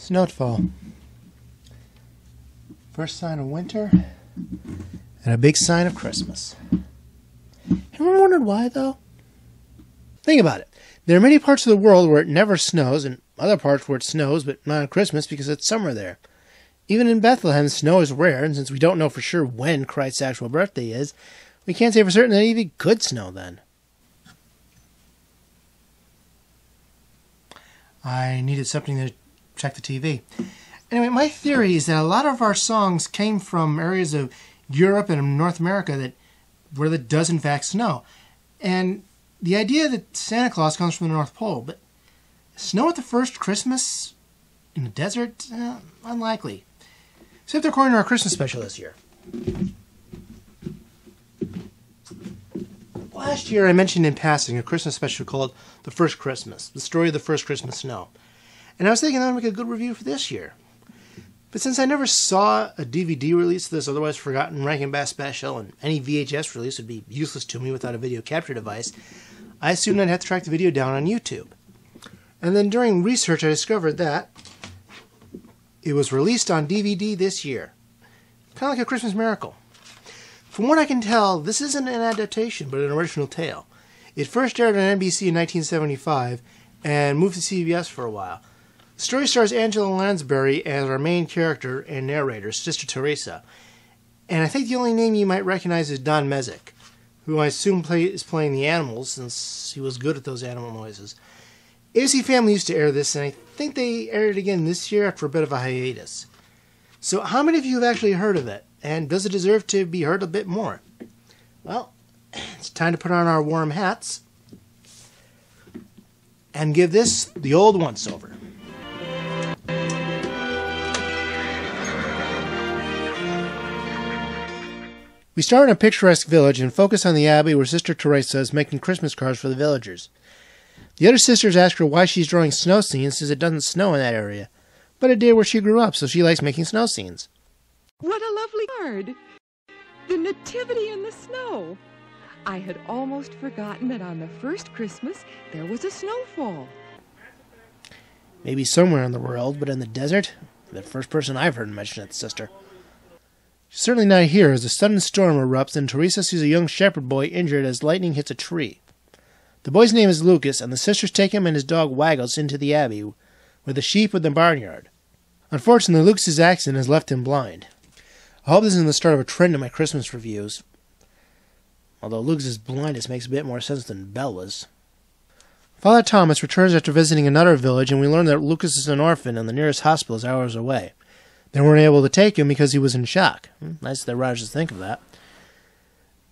Snowfall. First sign of winter, and a big sign of Christmas. Have you ever wondered why, though? Think about it. There are many parts of the world where it never snows, and other parts where it snows, but not on Christmas because it's summer there. Even in Bethlehem, snow is rare, and since we don't know for sure when Christ's actual birthday is, we can't say for certain that it even could snow then. I needed something to check the TV. Anyway, my theory is that a lot of our songs came from areas of Europe and North America where it does in fact snow. And the idea that Santa Claus comes from the North Pole, but snow at the first Christmas in the desert? Unlikely. Except according to our Christmas special this year. Last year I mentioned in passing a Christmas special called The First Christmas, the story of the first Christmas snow. And I was thinking that would make a good review for this year. But since I never saw a DVD release of this otherwise forgotten Rankin Bass special, and any VHS release would be useless to me without a video capture device, I assumed I'd have to track the video down on YouTube. And then during research I discovered that it was released on DVD this year. Kind of like a Christmas miracle. From what I can tell, this isn't an adaptation, but an original tale. It first aired on NBC in 1975 and moved to CBS for a while. The story stars Angela Lansbury as our main character and narrator, Sister Teresa. And I think the only name you might recognize is Don Mezek, who I assume is playing the animals, since he was good at those animal noises. ABC Family used to air this, and I think they aired it again this year after a bit of a hiatus. So how many of you have actually heard of it? And does it deserve to be heard a bit more? Well, it's time to put on our warm hats and give this the old once-over. We start in a picturesque village and focus on the abbey where Sister Teresa is making Christmas cards for the villagers. The other sisters ask her why she's drawing snow scenes since it doesn't snow in that area, but it did where she grew up, so she likes making snow scenes. What a lovely card! The Nativity in the snow! I had almost forgotten that on the first Christmas there was a snowfall. Maybe somewhere in the world, but in the desert? The first person I've heard mention it, sister. She's certainly not here as a sudden storm erupts and Teresa sees a young shepherd boy injured as lightning hits a tree. The boy's name is Lucas, and the sisters take him and his dog Waggles into the abbey, where the sheep are in the barnyard. Unfortunately, Lucas's accident has left him blind. I hope this isn't the start of a trend in my Christmas reviews. Although Lucas's blindness makes a bit more sense than Bella's. Father Thomas returns after visiting another village, and we learn that Lucas is an orphan and the nearest hospital is hours away. They weren't able to take him because he was in shock. Nice that Rogers think of that.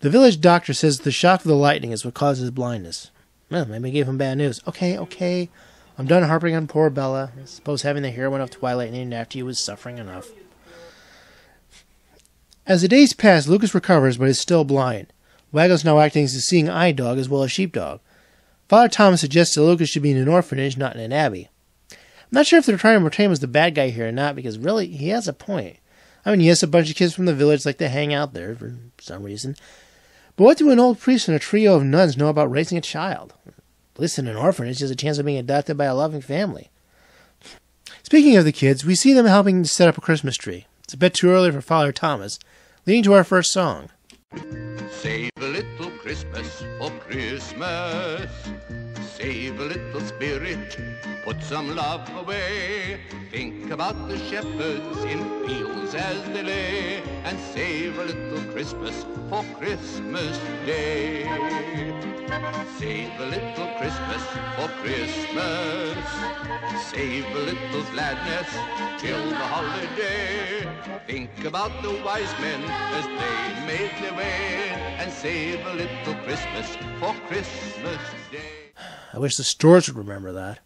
The village doctor says the shock of the lightning is what caused his blindness. Well, maybe I gave him bad news. Okay. I'm done harping on poor Bella. I suppose having the heroine of Twilight named after you was suffering enough. As the days pass, Lucas recovers but is still blind. Waggles now acting as a seeing eye dog as well as sheepdog. Father Thomas suggests that Lucas should be in an orphanage, not in an abbey. I'm not sure if they're trying to portray him as the bad guy here or not, because really, he has a point. I mean, yes, a bunch of kids from the village like to hang out there for some reason. But what do an old priest and a trio of nuns know about raising a child? At least in an orphanage, there's a chance of being adopted by a loving family. Speaking of the kids, we see them helping to set up a Christmas tree. It's a bit too early for Father Thomas, leading to our first song. Save a little Christmas for Christmas. Save a little spirit, put some love away. Think about the shepherds in fields as they lay, and save a little Christmas for Christmas Day. Save a little Christmas for Christmas. Save a little gladness till the holiday. Think about the wise men as they made their way, and save a little Christmas for Christmas Day. I wish the stores would remember that.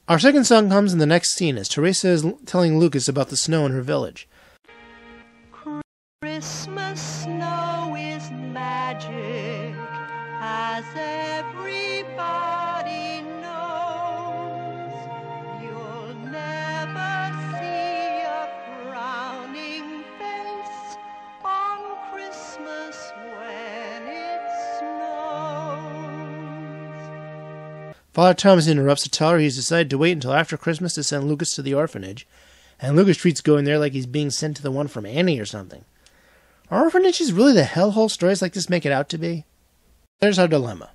Our second song comes in the next scene as Teresa is telling Lucas about the snow in her village. Christmas snow is magic, as everybody knows. You'll never see a frowning face on Christmas when it snows. Father Thomas interrupts to tell her he's decided to wait until after Christmas to send Lucas to the orphanage, and Lucas treats going there like he's being sent to the one from Annie or something. Are orphanages really the hellhole stories like this make it out to be? There's our dilemma.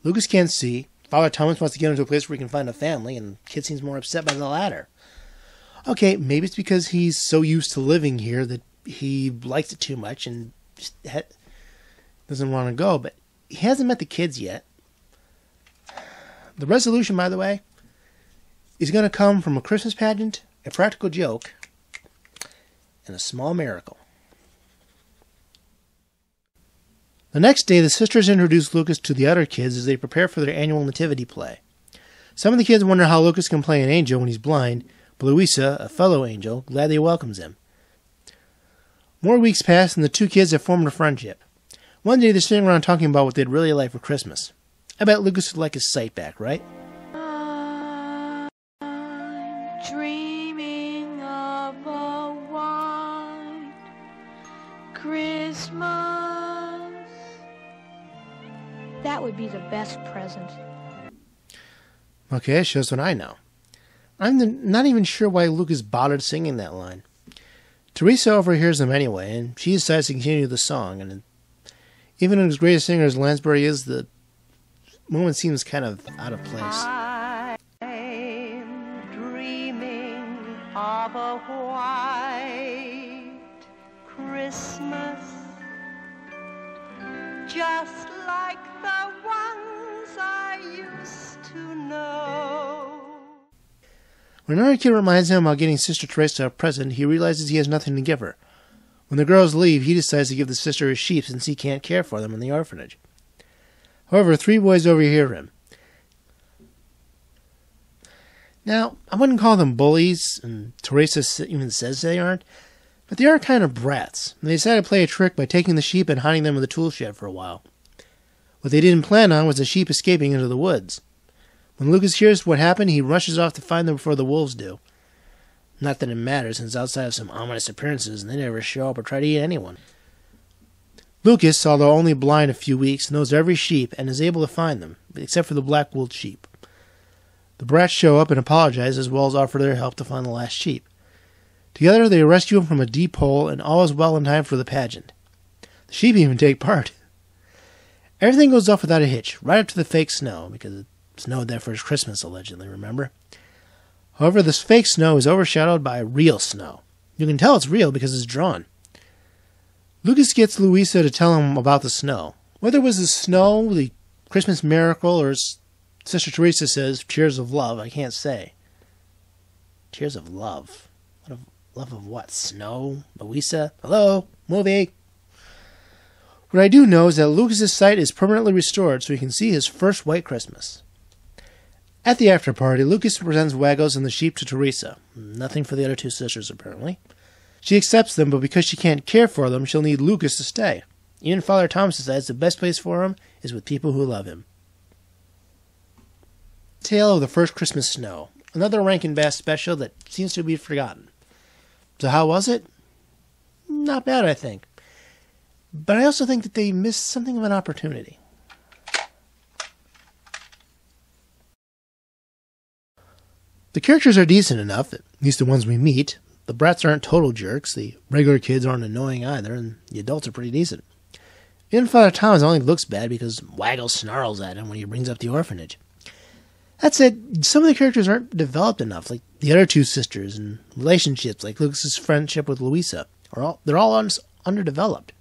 Lucas can't see, Father Thomas wants to get him to a place where he can find a family, and the kid seems more upset by the latter. Okay, maybe it's because he's so used to living here that he likes it too much and just doesn't want to go, but he hasn't met the kids yet. The resolution, by the way, is going to come from a Christmas pageant, a practical joke, and a small miracle. The next day, the sisters introduce Lucas to the other kids as they prepare for their annual nativity play. Some of the kids wonder how Lucas can play an angel when he's blind, but Louisa, a fellow angel, gladly welcomes him. More weeks pass, and the two kids have formed a friendship. One day, they're sitting around talking about what they'd really like for Christmas. I bet Lucas would like his sight back, right? I'm dreaming of a white Christmas. That would be the best present. Okay, that shows what I know. I'm not even sure why Lucas bothered singing that line. Teresa overhears them anyway, and she decides to continue the song, and even as great a singer as Lansbury is, the moment seems kind of out of place. I'm dreaming of a white Christmas, just like the ones I used to know. When another kid reminds him about getting Sister Teresa a present, he realizes he has nothing to give her. When the girls leave, he decides to give the sister his sheep since he can't care for them in the orphanage. However, three boys overhear him. Now, I wouldn't call them bullies, and Teresa even says they aren't, but they are kind of brats, and they decide to play a trick by taking the sheep and hiding them in the tool shed for a while. What they didn't plan on was the sheep escaping into the woods. When Lucas hears what happened, he rushes off to find them before the wolves do. Not that it matters, since outside of some ominous appearances, they never show up or try to eat anyone. Lucas, although only blind a few weeks, knows every sheep and is able to find them, except for the black-wooled sheep. The brats show up and apologize, as well as offer their help to find the last sheep. Together, they rescue him from a deep hole, and all is well in time for the pageant. The sheep even take part. Everything goes off without a hitch, right up to the fake snow, because it snowed that first Christmas, allegedly, remember? However, this fake snow is overshadowed by real snow. You can tell it's real because it's drawn. Lucas gets Louisa to tell him about the snow. Whether it was the snow, the Christmas miracle, or as Sister Teresa says, tears of love, I can't say. Tears of love? Love of what? Snow? Louisa? Hello? Movie? What I do know is that Lucas's sight is permanently restored so he can see his first white Christmas. At the after party, Lucas presents Waggles and the sheep to Teresa. Nothing for the other two sisters, apparently. She accepts them, but because she can't care for them, she'll need Lucas to stay. Even Father Thomas decides the best place for him is with people who love him. Tale of the First Christmas Snow. Another Rankin Bass special that seems to be forgotten. So how was it? Not bad, I think. But I also think that they missed something of an opportunity. The characters are decent enough, at least the ones we meet. The brats aren't total jerks, the regular kids aren't annoying either, and the adults are pretty decent. Even Father Thomas only looks bad because Waggle snarls at him when he brings up the orphanage. That said, some of the characters aren't developed enough, like the other two sisters, and relationships, like Lucas's friendship with Louisa. They're all underdeveloped.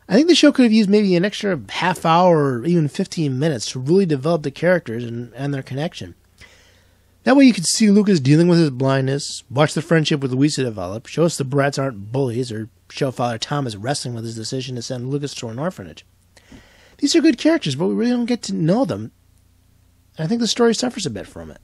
I think the show could have used maybe an extra half hour or even 15 minutes to really develop the characters and their connection. That way you could see Lucas dealing with his blindness, watch the friendship with Louisa develop, show us the brats aren't bullies, or show Father Thomas wrestling with his decision to send Lucas to an orphanage. These are good characters, but we really don't get to know them. And I think the story suffers a bit from it.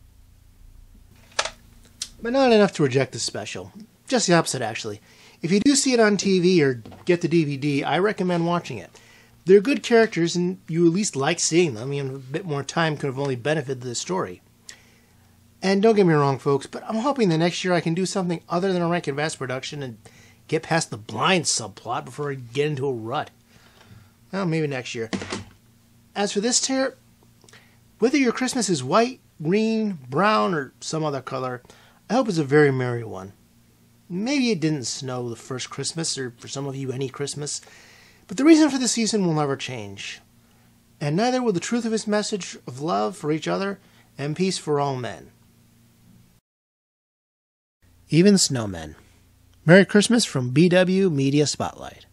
But not enough to reject this special. Just the opposite, actually. If you do see it on TV or get the DVD, I recommend watching it. They're good characters, and you at least like seeing them. A bit more time could have only benefited the story. And don't get me wrong, folks, but I'm hoping that next year I can do something other than a Rankin Bass production and get past the blind subplot before I get into a rut. Well, maybe next year. As for this tier, Whether your Christmas is white, green, brown, or some other color, I hope it's a very merry one. Maybe it didn't snow the first Christmas, or for some of you any Christmas, but the reason for the season will never change. And neither will the truth of his message of love for each other and peace for all men. Even snowmen. Merry Christmas from BW Media Spotlight.